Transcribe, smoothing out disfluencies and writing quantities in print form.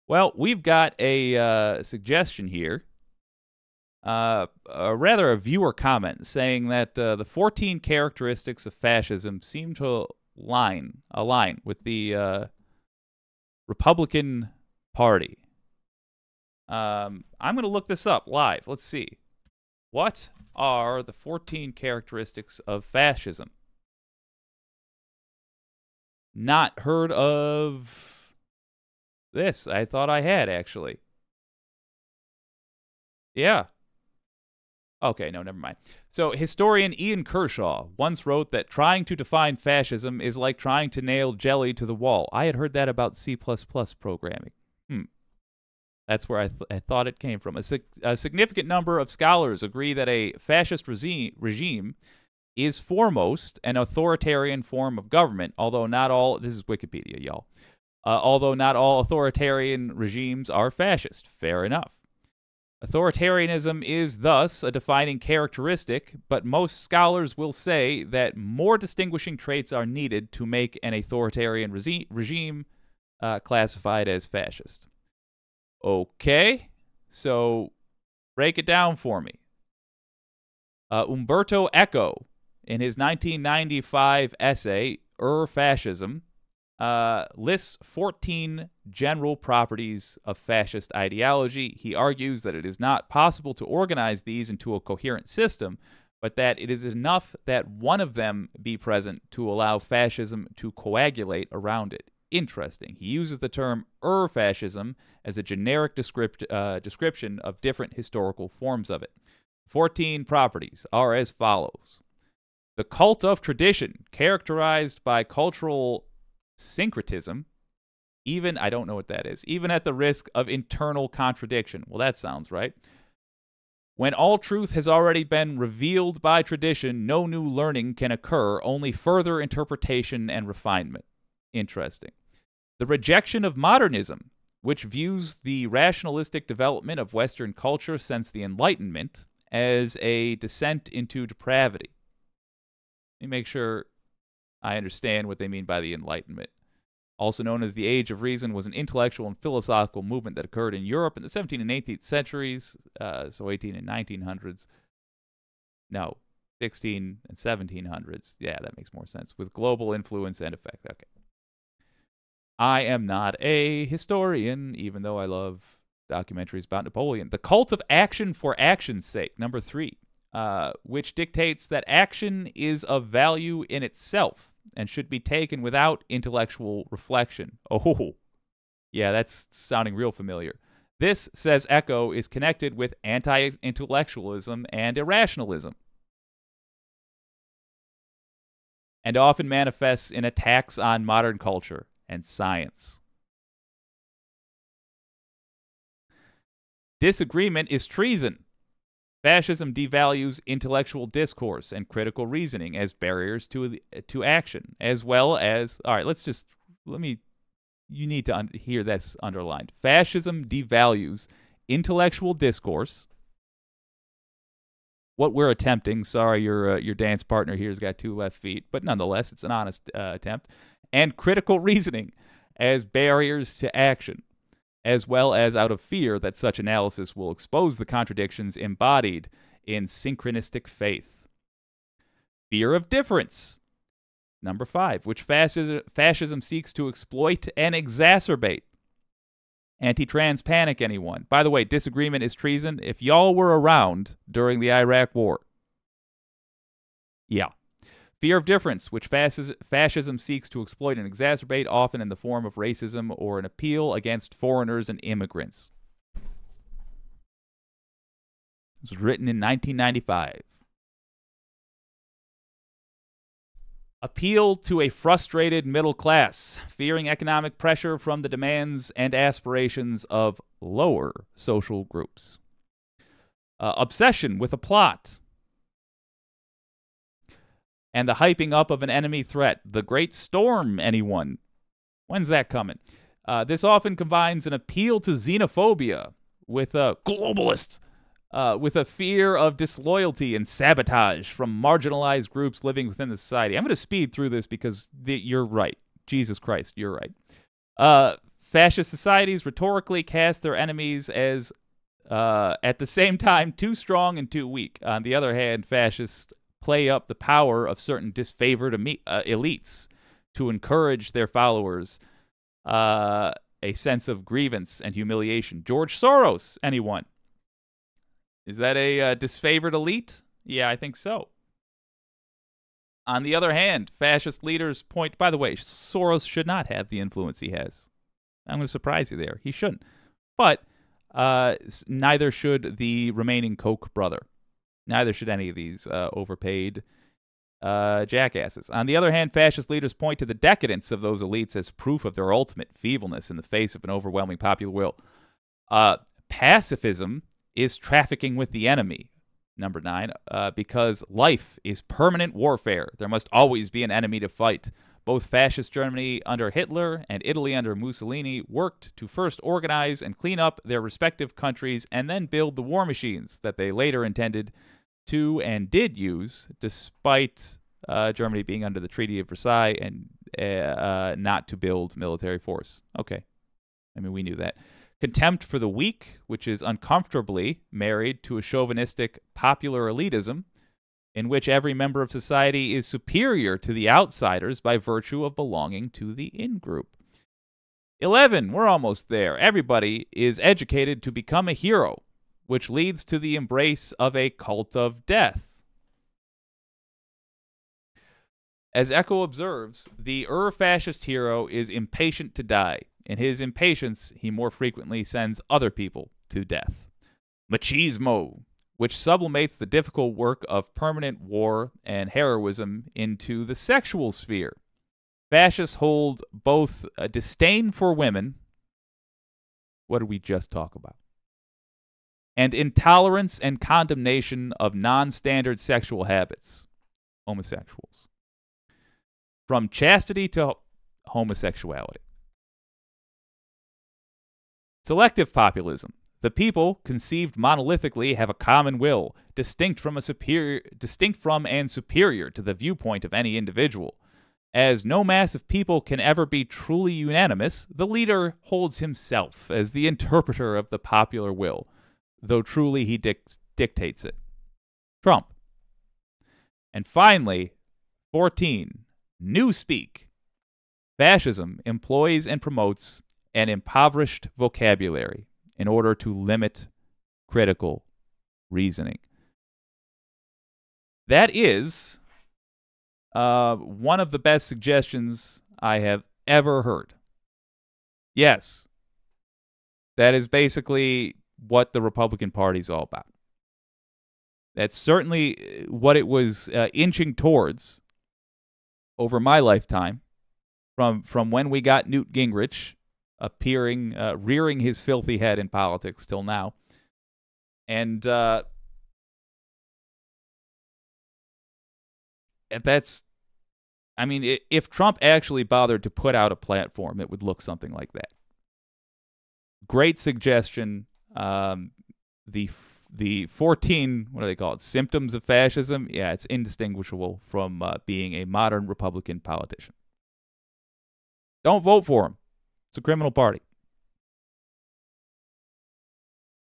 Well, we've got a suggestion here, rather a viewer comment saying that the 14 characteristics of fascism seem to align with the Republican Party. I'm going to look this up live. Let's see. What are the 14 characteristics of fascism? Not heard of this. I thought I had, actually. Yeah. Okay, no, never mind. So, historian Ian Kershaw once wrote that trying to define fascism is like trying to nail jelly to the wall. I had heard that about C++ programming. That's where I thought it came from. A significant number of scholars agree that a fascist regime is foremost an authoritarian form of government, although not all, this is Wikipedia, y'all, although not all authoritarian regimes are fascist. Fair enough. Authoritarianism is thus a defining characteristic, but most scholars will say that more distinguishing traits are needed to make an authoritarian regime classified as fascist. Okay, so break it down for me. Umberto Eco, in his 1995 essay, Fascism, lists 14 general properties of fascist ideology. He argues that it is not possible to organize these into a coherent system, but that it is enough that one of them be present to allow fascism to coagulate around it. Interesting. He uses the term fascism as a generic description of different historical forms of it. 14 properties are as follows. The cult of tradition, characterized by cultural syncretism, even, I don't know what that is, even at the risk of internal contradiction. Well, that sounds right. When all truth has already been revealed by tradition, no new learning can occur, only further interpretation and refinement. Interesting. The rejection of modernism, which views the rationalistic development of Western culture since the Enlightenment as a descent into depravity. Let me make sure I understand what they mean by the Enlightenment. Also known as the Age of Reason, was an intellectual and philosophical movement that occurred in Europe in the 17th and 18th centuries, so 18 and 1900s. No, 16 and 1700s. Yeah, that makes more sense. With global influence and effect. Okay. I am not a historian, even though I love documentaries about Napoleon. The cult of action for action's sake, number 3, which dictates that action is of value in itself and should be taken without intellectual reflection. Oh, yeah, that's sounding real familiar. This, says Eco, is connected with anti-intellectualism and irrationalism, and often manifests in attacks on modern culture and science. Disagreement is treason. Fascism devalues intellectual discourse and critical reasoning as barriers to action, as well as, all right, you need to hear this underlined. Fascism devalues intellectual discourse. What we're attempting, sorry, your dance partner here's got 2 left feet, but nonetheless, it's an honest attempt, and critical reasoning as barriers to action, as well as out of fear that such analysis will expose the contradictions embodied in synchronistic faith. Fear of difference, number 5, which fascism seeks to exploit and exacerbate. Anti-trans panic, anyone? By the way, disagreement is treason. If y'all were around during the Iraq War. Yeah. Fear of difference, which fascism seeks to exploit and exacerbate, often in the form of racism or an appeal against foreigners and immigrants. This was written in 1995. Appeal to a frustrated middle class, fearing economic pressure from the demands and aspirations of lower social groups. Obsession with a plot and the hyping up of an enemy threat. The Great Storm, anyone? When's that coming? This often combines an appeal to xenophobia with a globalist, with a fear of disloyalty and sabotage from marginalized groups living within the society. I'm going to speed through this because you're right. Jesus Christ, you're right. Fascist societies rhetorically cast their enemies as, at the same time, too strong and too weak. On the other hand, fascists play up the power of certain disfavored elites to encourage their followers a sense of grievance and humiliation. George Soros, anyone? Is that a disfavored elite? Yeah, I think so. On the other hand, fascist leaders point... By the way, Soros should not have the influence he has. I'm going to surprise you there. He shouldn't. But neither should the remaining Koch brother. Neither should any of these overpaid jackasses. On the other hand, fascist leaders point to the decadence of those elites as proof of their ultimate feebleness in the face of an overwhelming popular will. Pacifism is trafficking with the enemy. Number 9, because life is permanent warfare. There must always be an enemy to fight. Both fascist Germany under Hitler and Italy under Mussolini worked to first organize and clean up their respective countries and then build the war machines that they later intended to and did use, despite Germany being under the Treaty of Versailles and not to build military force. Okay. I mean, we knew that. Contempt for the weak, which is uncomfortably married to a chauvinistic popular elitism, in which every member of society is superior to the outsiders by virtue of belonging to the in-group. 11, we're almost there. Everybody is educated to become a hero, which leads to the embrace of a cult of death. As Eco observes, the fascist hero is impatient to die. In his impatience, he more frequently sends other people to death. Machismo, which sublimates the difficult work of permanent war and heroism into the sexual sphere. Fascists hold both a disdain for women, what did we just talk about, and intolerance and condemnation of non-standard sexual habits, homosexuals. From chastity to homosexuality. Selective populism. The people, conceived monolithically, have a common will, distinct from and superior to the viewpoint of any individual. As no mass of people can ever be truly unanimous, the leader holds himself as the interpreter of the popular will, though truly he dictates it. Trump. And finally, 14. Newspeak. Fascism employs and promotes an impoverished vocabulary in order to limit critical reasoning. That is one of the best suggestions I have ever heard. Yes, that is basically what the Republican Party is all about. That's certainly what it was inching towards over my lifetime, from when we got Newt Gingrich appearing, rearing his filthy head in politics till now. And that's, I mean, if Trump actually bothered to put out a platform, it would look something like that. Great suggestion. The 14, what do they call it, symptoms of fascism? Yeah, it's indistinguishable from being a modern Republican politician. Don't vote for him. It's a criminal party.